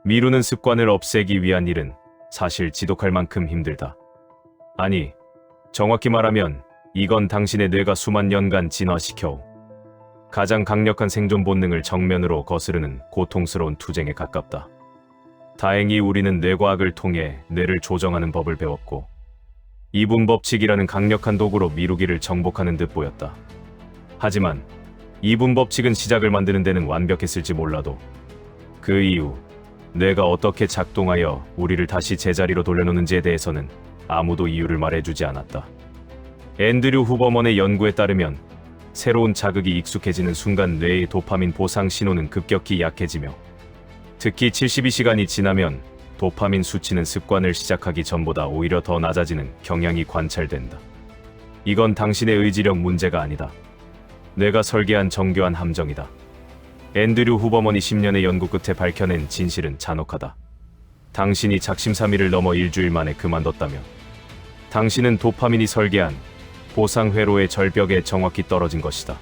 미루는 습관을 없애기 위한 일은 사실 지독할 만큼 힘들다. 아니, 정확히 말하면 이건 당신의 뇌가 수만 년간 진화시켜 가장 강력한 생존 본능을 정면으로 거스르는 고통스러운 투쟁에 가깝다. 다행히 우리는 뇌과학을 통해 뇌를 조정하는 법을 배웠고, 이분 법칙이라는 강력한 도구로 미루기를 정복하는 듯 보였다. 하지만 이분 법칙은 시작을 만드는 데는 완벽했을지 몰라도 그 이후 뇌가 어떻게 작동하여 우리를 다시 제자리로 돌려놓는지에 대해서는 아무도 이유를 말해주지 않았다. 앤드류 후버먼의 연구에 따르면 새로운 자극이 익숙해지는 순간 뇌의 도파민 보상 신호는 급격히 약해지며, 특히 72시간이 지나면 도파민 수치는 습관을 시작하기 전보다 오히려 더 낮아지는 경향이 관찰된다. 이건 당신의 의지력 문제가 아니다. 뇌가 설계한 정교한 함정이다. 앤드류 후버먼이 10년의 연구 끝에 밝혀낸 진실은 잔혹하다. 당신이 작심삼일을 넘어 일주일 만에 그만뒀다면 당신은 도파민이 설계한 보상 회로의 절벽에 정확히 떨어진 것이다.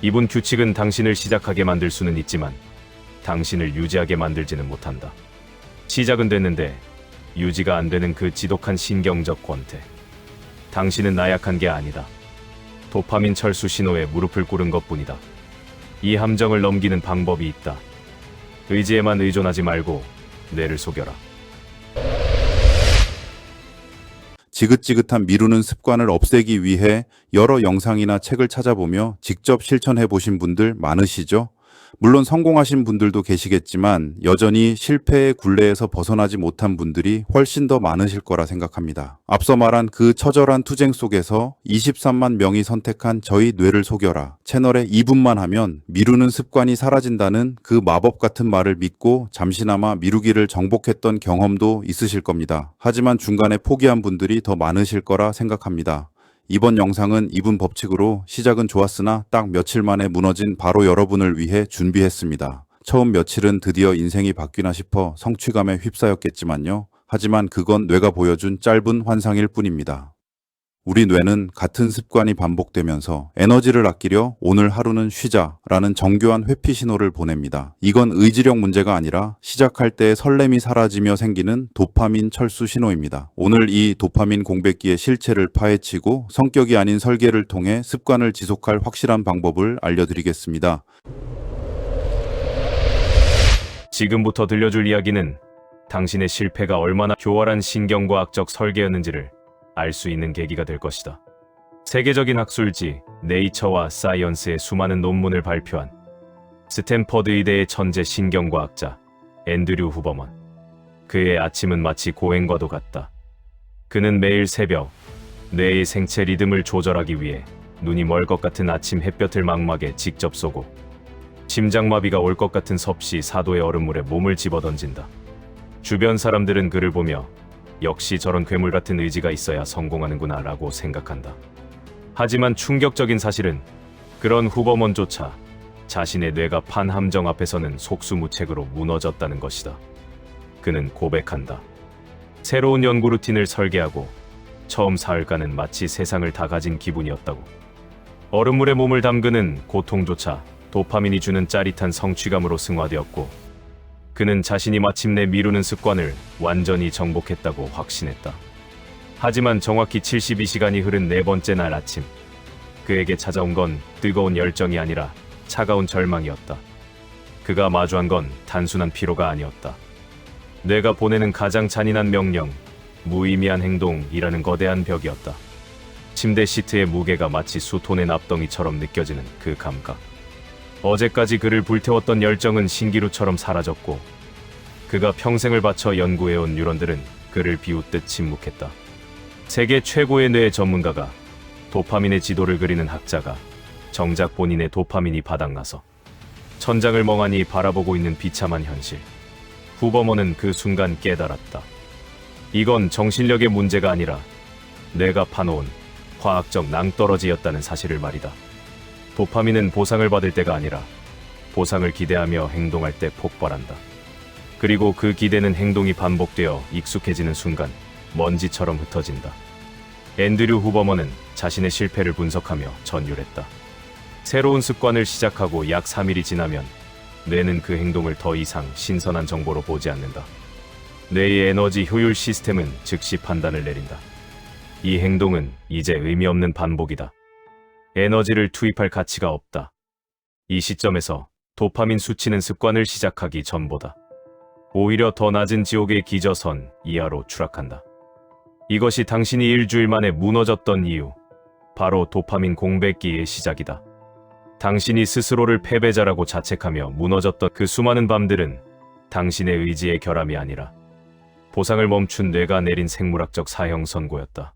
이분 규칙은 당신을 시작하게 만들 수는 있지만 당신을 유지하게 만들지는 못한다. 시작은 됐는데 유지가 안 되는 그 지독한 신경적 권태. 당신은 나약한 게 아니다. 도파민 철수 신호에 무릎을 꿇은 것뿐이다. 이 함정을 넘기는 방법이 있다. 의지에만 의존하지 말고 뇌를 속여라. 지긋지긋한 미루는 습관을 없애기 위해 여러 영상이나 책을 찾아보며 직접 실천해 보신 분들 많으시죠? 물론 성공하신 분들도 계시겠지만 여전히 실패의 굴레에서 벗어나지 못한 분들이 훨씬 더 많으실 거라 생각합니다. 앞서 말한 그 처절한 투쟁 속에서 23만 명이 선택한 저희 뇌를 속여라 채널에 2분만 하면 미루는 습관이 사라진다는 그 마법 같은 말을 믿고 잠시나마 미루기를 정복했던 경험도 있으실 겁니다. 하지만 중간에 포기한 분들이 더 많으실 거라 생각합니다. 이번 영상은 이분 법칙으로 시작은 좋았으나 딱 며칠 만에 무너진 바로 여러분을 위해 준비했습니다. 처음 며칠은 드디어 인생이 바뀌나 싶어 성취감에 휩싸였겠지만요. 하지만 그건 뇌가 보여준 짧은 환상일 뿐입니다. 우리 뇌는 같은 습관이 반복되면서 에너지를 아끼려 오늘 하루는 쉬자라는 정교한 회피 신호를 보냅니다. 이건 의지력 문제가 아니라 시작할 때의 설렘이 사라지며 생기는 도파민 철수 신호입니다. 오늘 이 도파민 공백기의 실체를 파헤치고 성격이 아닌 설계를 통해 습관을 지속할 확실한 방법을 알려드리겠습니다. 지금부터 들려줄 이야기는 당신의 실패가 얼마나 교활한 신경과학적 설계였는지를 알 수 있는 계기가 될 것이다. 세계적인 학술지 네이처와 사이언스의 수많은 논문을 발표한 스탠퍼드 의대의 천재 신경과학자 앤드류 후버먼. 그의 아침은 마치 고행과도 같다. 그는 매일 새벽 뇌의 생체 리듬을 조절하기 위해 눈이 멀 것 같은 아침 햇볕을 망막에 직접 쏘고 심장마비가 올 것 같은 섭씨 4도의 얼음물에 몸을 집어던진다. 주변 사람들은 그를 보며 역시 저런 괴물 같은 의지가 있어야 성공하는구나 라고 생각한다. 하지만 충격적인 사실은 그런 후버먼조차 자신의 뇌가 판 함정 앞에서는 속수무책으로 무너졌다는 것이다. 그는 고백한다. 새로운 연구 루틴을 설계하고 처음 사흘간은 마치 세상을 다 가진 기분이었다고. 얼음물에 몸을 담그는 고통조차 도파민이 주는 짜릿한 성취감으로 승화되었고, 그는 자신이 마침내 미루는 습관을 완전히 정복했다고 확신했다. 하지만 정확히 72시간이 흐른 네 번째 날 아침, 그에게 찾아온 건 뜨거운 열정이 아니라 차가운 절망이었다. 그가 마주한 건 단순한 피로가 아니었다. 뇌가 보내는 가장 잔인한 명령, 무의미한 행동이라는 거대한 벽이었다. 침대 시트의 무게가 마치 수톤의 납덩이처럼 느껴지는 그 감각. 어제까지 그를 불태웠던 열정은 신기루처럼 사라졌고, 그가 평생을 바쳐 연구해온 뉴런들은 그를 비웃듯 침묵했다. 세계 최고의 뇌 전문가가, 도파민의 지도를 그리는 학자가 정작 본인의 도파민이 바닥나서 천장을 멍하니 바라보고 있는 비참한 현실. 후버먼은 그 순간 깨달았다. 이건 정신력의 문제가 아니라 뇌가 파놓은 과학적 낭떠러지였다는 사실을 말이다. 도파민은 보상을 받을 때가 아니라 보상을 기대하며 행동할 때 폭발한다. 그리고 그 기대는 행동이 반복되어 익숙해지는 순간 먼지처럼 흩어진다. 앤드류 후버먼은 자신의 실패를 분석하며 전율했다. 새로운 습관을 시작하고 약 3일이 지나면 뇌는 그 행동을 더 이상 신선한 정보로 보지 않는다. 뇌의 에너지 효율 시스템은 즉시 판단을 내린다. 이 행동은 이제 의미 없는 반복이다. 에너지를 투입할 가치가 없다. 이 시점에서 도파민 수치는 습관을 시작하기 전보다 오히려 더 낮은 지옥의 기저선 이하로 추락한다. 이것이 당신이 일주일 만에 무너졌던 이유, 바로 도파민 공백기의 시작이다. 당신이 스스로를 패배자라고 자책하며 무너졌던 그 수많은 밤들은 당신의 의지의 결함이 아니라 보상을 멈춘 뇌가 내린 생물학적 사형 선고였다.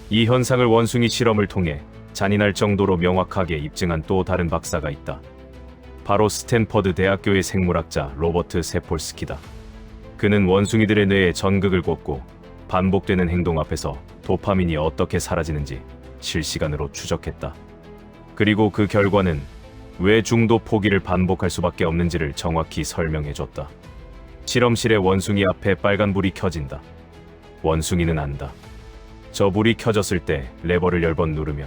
이 현상을 원숭이 실험을 통해 잔인할 정도로 명확하게 입증한 또 다른 박사가 있다. 바로 스탠퍼드 대학교의 생물학자 로버트 세폴스키다. 그는 원숭이들의 뇌에 전극을 꽂고 반복되는 행동 앞에서 도파민이 어떻게 사라지는지 실시간으로 추적했다. 그리고 그 결과는 왜 중도 포기를 반복할 수밖에 없는지를 정확히 설명해줬다. 실험실의 원숭이 앞에 빨간불이 켜진다. 원숭이는 안다. 저 불이 켜졌을 때 레버를 10번 누르며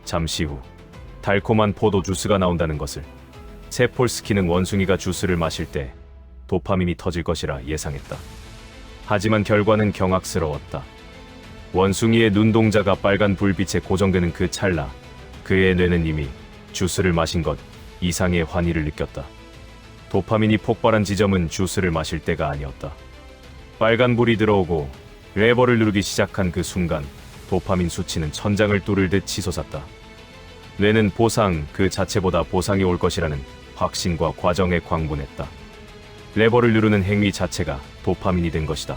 잠시 후 달콤한 포도 주스가 나온다는 것을. 세폴스키는 원숭이가 주스를 마실 때 도파민이 터질 것이라 예상했다. 하지만 결과는 경악스러웠다. 원숭이의 눈동자가 빨간 불빛에 고정되는 그 찰나, 그의 뇌는 이미 주스를 마신 것 이상의 환희를 느꼈다. 도파민이 폭발한 지점은 주스를 마실 때가 아니었다. 빨간 불이 들어오고 레버를 누르기 시작한 그 순간 도파민 수치는 천장을 뚫을 듯 치솟았다. 뇌는 보상 그 자체보다 보상이 올 것이라는 확신과 과정에 광분했다. 레버를 누르는 행위 자체가 도파민이 된 것이다.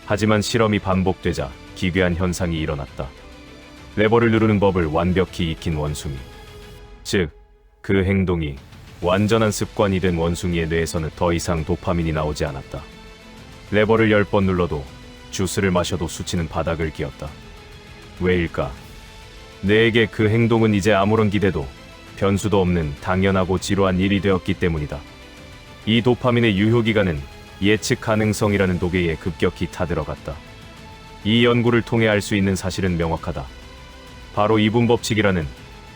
하지만 실험이 반복되자 기괴한 현상이 일어났다. 레버를 누르는 법을 완벽히 익힌 원숭이, 즉 그 행동이 완전한 습관이 된 원숭이의 뇌에서는 더 이상 도파민이 나오지 않았다. 레버를 10번 눌러도 주스를 마셔도 수치는 바닥을 기었다. 왜일까? 뇌에게 그 행동은 이제 아무런 기대도 변수도 없는 당연하고 지루한 일이 되었기 때문이다. 이 도파민의 유효기간은 예측 가능성이라는 도계에 급격히 타들어갔다. 이 연구를 통해 알 수 있는 사실은 명확하다. 바로 이분 법칙이라는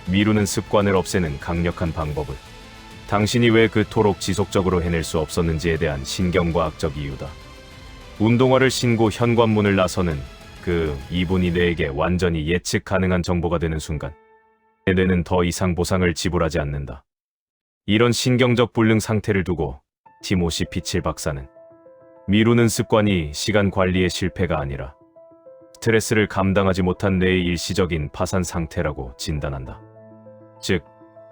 미루는 습관을 없애는 강력한 방법을 당신이 왜 그토록 지속적으로 해낼 수 없었는지에 대한 신경과학적 이유다. 운동화를 신고 현관문을 나서는 그 이분이 뇌에게 완전히 예측 가능한 정보가 되는 순간 내 뇌는 더 이상 보상을 지불하지 않는다. 이런 신경적 불능 상태를 두고 티모시 피칠 박사는 미루는 습관이 시간 관리의 실패가 아니라 스트레스를 감당하지 못한 뇌의 일시적인 파산 상태라고 진단한다. 즉,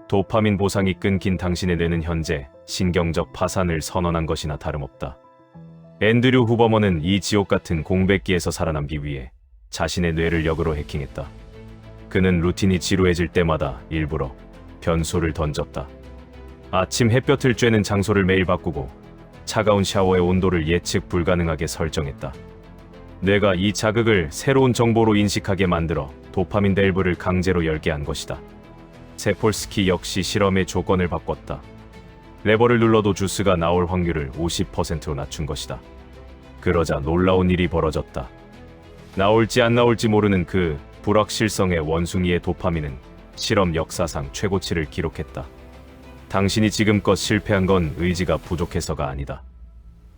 도파민 보상이 끊긴 당신의 뇌는 현재 신경적 파산을 선언한 것이나 다름없다. 앤드류 후버먼은 이 지옥 같은 공백기에서 살아남기 위해 자신의 뇌를 역으로 해킹했다. 그는 루틴이 지루해질 때마다 일부러 변수를 던졌다. 아침 햇볕을 쬐는 장소를 매일 바꾸고 차가운 샤워의 온도를 예측 불가능하게 설정했다. 뇌가 이 자극을 새로운 정보로 인식하게 만들어 도파민 밸브를 강제로 열게 한 것이다. 세폴스키 역시 실험의 조건을 바꿨다. 레버를 눌러도 주스가 나올 확률을 50%로 낮춘 것이다. 그러자 놀라운 일이 벌어졌다. 나올지 안 나올지 모르는 그 불확실성의 원숭이의 도파민은 실험 역사상 최고치를 기록했다. 당신이 지금껏 실패한 건 의지가 부족해서가 아니다.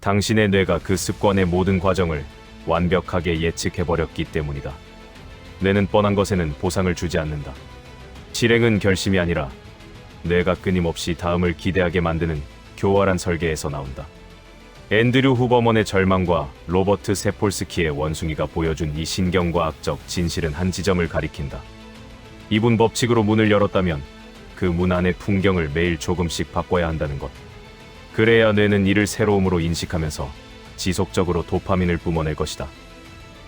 당신의 뇌가 그 습관의 모든 과정을 완벽하게 예측해버렸기 때문이다. 뇌는 뻔한 것에는 보상을 주지 않는다. 실행은 결심이 아니라 뇌가 끊임없이 다음을 기대하게 만드는 교활한 설계에서 나온다. 앤드류 후버먼의 절망과 로버트 세폴스키의 원숭이가 보여준 이 신경과학적 진실은 한 지점을 가리킨다. 이분 법칙으로 문을 열었다면 그 문 안의 풍경을 매일 조금씩 바꿔야 한다는 것. 그래야 뇌는 이를 새로움으로 인식하면서 지속적으로 도파민을 뿜어낼 것이다.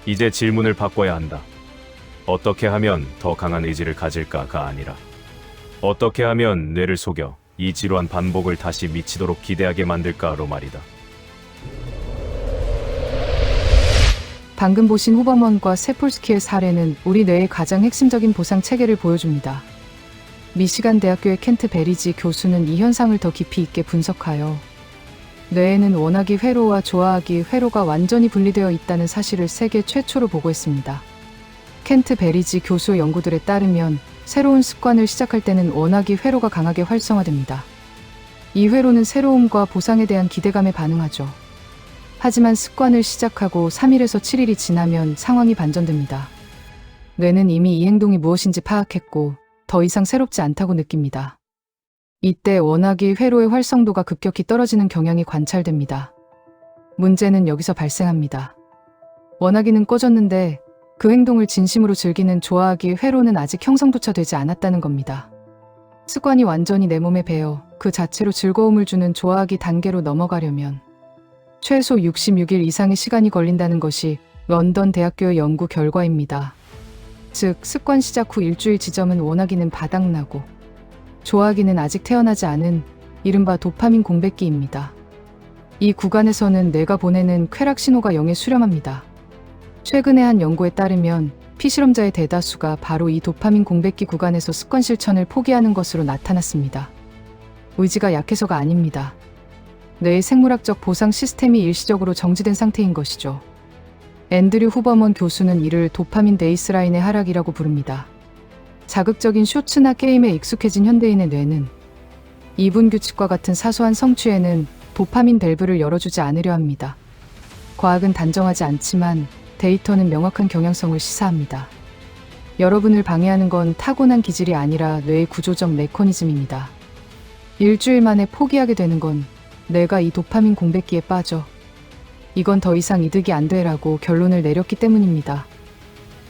이제 질문을 바꿔야 한다. 어떻게 하면 더 강한 의지를 가질까가 아니라 어떻게 하면 뇌를 속여 이 지루한 반복을 다시 미치도록 기대하게 만들까로 말이다. 방금 보신 후버먼과 세폴스키의 사례는 우리 뇌의 가장 핵심적인 보상 체계를 보여줍니다. 미시간 대학교의 켄트 베리지 교수는 이 현상을 더 깊이 있게 분석하여 뇌에는 원하기 회로와 좋아하기 회로가 완전히 분리되어 있다는 사실을 세계 최초로 보고했습니다. 켄트 베리지 교수의 연구들에 따르면 새로운 습관을 시작할 때는 원하기 회로가 강하게 활성화됩니다. 이 회로는 새로움과 보상에 대한 기대감에 반응하죠. 하지만 습관을 시작하고 3일에서 7일이 지나면 상황이 반전됩니다. 뇌는 이미 이 행동이 무엇인지 파악했고 더 이상 새롭지 않다고 느낍니다. 이때 원하기 회로의 활성도가 급격히 떨어지는 경향이 관찰됩니다. 문제는 여기서 발생합니다. 원하기는 꺼졌는데 그 행동을 진심으로 즐기는 좋아하기 회로는 아직 형성조차 되지 않았다는 겁니다. 습관이 완전히 내 몸에 배어 그 자체로 즐거움을 주는 좋아하기 단계로 넘어가려면 최소 66일 이상의 시간이 걸린다는 것이 런던 대학교의 연구 결과입니다. 즉, 습관 시작 후 일주일 지점은 원하기는 바닥나고 좋아하기는 아직 태어나지 않은 이른바 도파민 공백기입니다. 이 구간에서는 뇌가 보내는 쾌락 신호가 0에 수렴합니다. 최근의 한 연구에 따르면 피실험자의 대다수가 바로 이 도파민 공백기 구간에서 습관 실천을 포기하는 것으로 나타났습니다. 의지가 약해서가 아닙니다. 뇌의 생물학적 보상 시스템이 일시적으로 정지된 상태인 것이죠. 앤드류 후버먼 교수는 이를 도파민 베이스라인의 하락이라고 부릅니다. 자극적인 쇼츠나 게임에 익숙해진 현대인의 뇌는 이분 규칙과 같은 사소한 성취에는 도파민 밸브를 열어주지 않으려 합니다. 과학은 단정하지 않지만 데이터는 명확한 경향성을 시사합니다. 여러분을 방해하는 건 타고난 기질이 아니라 뇌의 구조적 메커니즘입니다. 일주일 만에 포기하게 되는 건 뇌가 이 도파민 공백기에 빠져 이건 더 이상 이득이 안 돼라고 결론을 내렸기 때문입니다.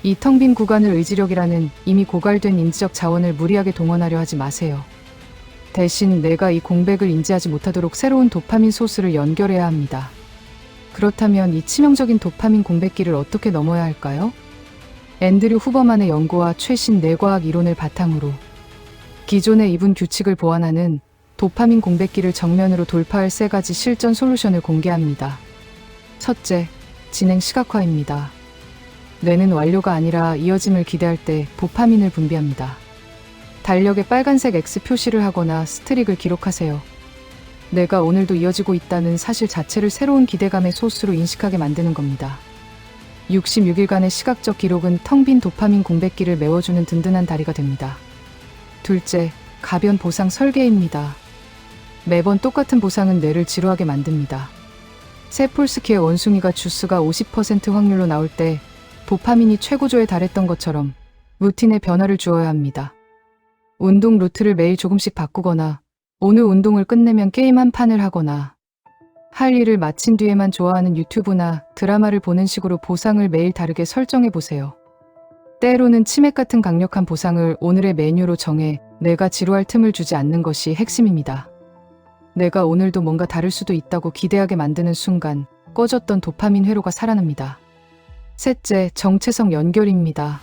이 텅 빈 구간을 의지력이라는 이미 고갈된 인지적 자원을 무리하게 동원하려 하지 마세요. 대신 뇌가 이 공백을 인지하지 못하도록 새로운 도파민 소스를 연결해야 합니다. 그렇다면 이 치명적인 도파민 공백기를 어떻게 넘어야 할까요? 앤드류 후버만의 연구와 최신 뇌과학 이론을 바탕으로 기존의 이분 규칙을 보완하는 도파민 공백기를 정면으로 돌파할 3가지 실전 솔루션을 공개합니다. 첫째, 진행 시각화입니다. 뇌는 완료가 아니라 이어짐을 기대할 때 도파민을 분비합니다. 달력에 빨간색 X 표시를 하거나 스트릭을 기록하세요. 내가 오늘도 이어지고 있다는 사실 자체를 새로운 기대감의 소스로 인식하게 만드는 겁니다. 66일간의 시각적 기록은 텅 빈 도파민 공백기를 메워주는 든든한 다리가 됩니다. 둘째, 가변 보상 설계입니다. 매번 똑같은 보상은 뇌를 지루하게 만듭니다. 세폴스키의 원숭이가 주스가 50% 확률로 나올 때 도파민이 최고조에 달했던 것처럼 루틴에 변화를 주어야 합니다. 운동 루트를 매일 조금씩 바꾸거나 오늘 운동을 끝내면 게임 한 판을 하거나 할 일을 마친 뒤에만 좋아하는 유튜브나 드라마를 보는 식으로 보상을 매일 다르게 설정해 보세요. 때로는 치맥 같은 강력한 보상을 오늘의 메뉴로 정해 내가 지루할 틈을 주지 않는 것이 핵심입니다. 내가 오늘도 뭔가 다를 수도 있다고 기대하게 만드는 순간 꺼졌던 도파민 회로가 살아납니다. 셋째, 정체성 연결입니다.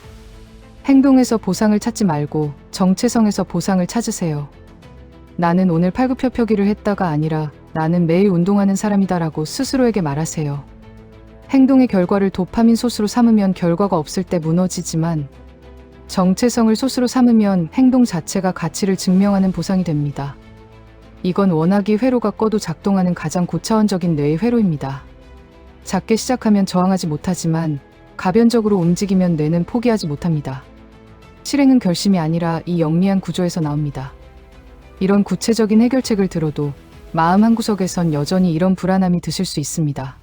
행동에서 보상을 찾지 말고 정체성에서 보상을 찾으세요. 나는 오늘 팔굽혀펴기를 했다가 아니라 나는 매일 운동하는 사람이다라고 스스로에게 말하세요. 행동의 결과를 도파민 소스로 삼으면 결과가 없을 때 무너지지만 정체성을 소스로 삼으면 행동 자체가 가치를 증명하는 보상이 됩니다. 이건 원하기 회로가 꺼도 작동하는 가장 고차원적인 뇌의 회로입니다. 작게 시작하면 저항하지 못하지만 가변적으로 움직이면 뇌는 포기하지 못합니다. 실행은 결심이 아니라 이 영리한 구조에서 나옵니다. 이런 구체적인 해결책을 들어도 마음 한구석에선 여전히 이런 불안함이 드실 수 있습니다.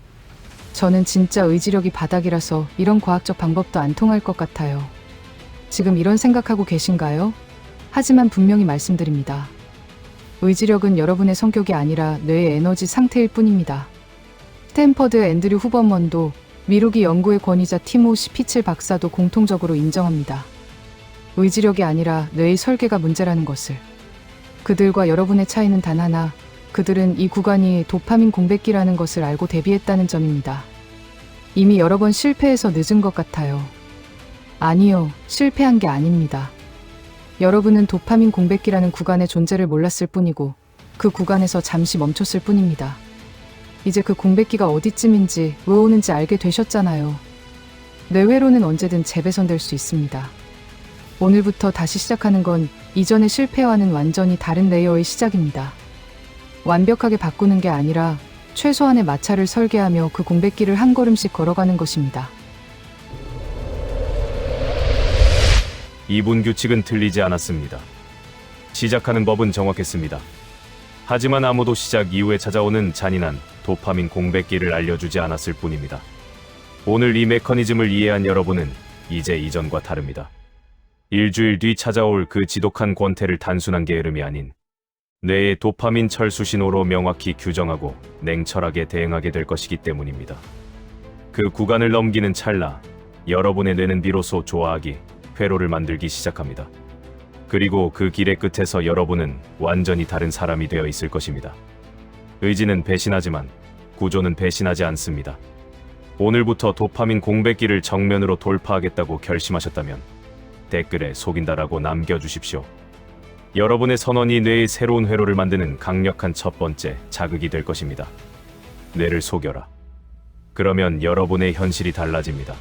저는 진짜 의지력이 바닥이라서 이런 과학적 방법도 안 통할 것 같아요. 지금 이런 생각하고 계신가요? 하지만 분명히 말씀드립니다. 의지력은 여러분의 성격이 아니라 뇌의 에너지 상태일 뿐입니다. 스탠퍼드 앤드류 후버먼도 미루기 연구의 권위자 티모시 피칠 박사도 공통적으로 인정합니다. 의지력이 아니라 뇌의 설계가 문제라는 것을. 그들과 여러분의 차이는 단 하나, 그들은 이 구간이 도파민 공백기라는 것을 알고 대비했다는 점입니다. 이미 여러 번 실패해서 늦은 것 같아요. 아니요, 실패한 게 아닙니다. 여러분은 도파민 공백기라는 구간의 존재를 몰랐을 뿐이고 그 구간에서 잠시 멈췄을 뿐입니다. 이제 그 공백기가 어디쯤인지 왜 오는지 알게 되셨잖아요. 뇌회로는 언제든 재배선될 수 있습니다. 오늘부터 다시 시작하는 건 이전의 실패와는 완전히 다른 레이어의 시작입니다. 완벽하게 바꾸는 게 아니라 최소한의 마찰을 설계하며 그 공백기를 한 걸음씩 걸어가는 것입니다. 이분 규칙은 틀리지 않았습니다. 시작하는 법은 정확했습니다. 하지만 아무도 시작 이후에 찾아오는 잔인한 도파민 공백기를 알려주지 않았을 뿐입니다. 오늘 이 메커니즘을 이해한 여러분은 이제 이전과 다릅니다. 일주일 뒤 찾아올 그 지독한 권태를 단순한 게으름이 아닌 뇌의 도파민 철수 신호로 명확히 규정하고 냉철하게 대응하게 될 것이기 때문입니다. 그 구간을 넘기는 찰나 여러분의 뇌는 비로소 좋아하기, 회로를 만들기 시작합니다. 그리고 그 길의 끝에서 여러분은 완전히 다른 사람이 되어 있을 것입니다. 의지는 배신하지만 구조는 배신하지 않습니다. 오늘부터 도파민 공백기를 정면으로 돌파하겠다고 결심하셨다면 댓글에 속인다라고 남겨주십시오. 여러분의 선언이 뇌의 새로운 회로를 만드는 강력한 첫 번째 자극이 될 것입니다. 뇌를 속여라. 그러면 여러분의 현실이 달라집니다.